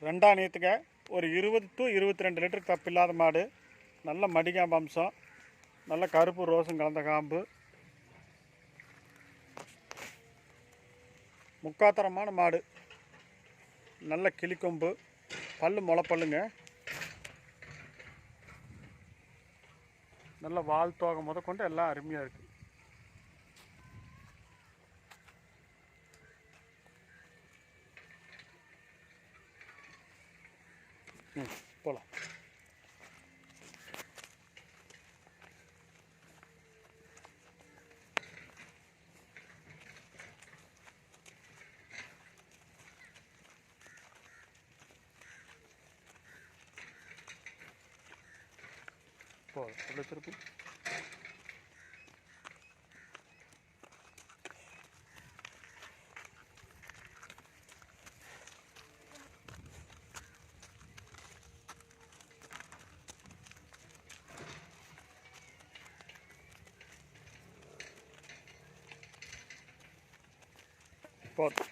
ரெண்டாம் நீத்துங்க ஒரு 20 to 22 லிட்டருக்கு தப்பில்லாத மாடு. நல்ல மடிகாம்பு அம்சம், நல்ல கருப்பு ரோஸும் கலந்த காம்பு, முக்காத்தரமான மாடு, நல்ல கிளிக்கொம்பு, பல்லு முளைப்பல்லுங்க, நல்ல வால் தோகை முதற்கொண்டு எல்லாம் அருமையாக இருக்குது. போகலாம். போகலாம் அப்படியே திருப்பி. போதும்.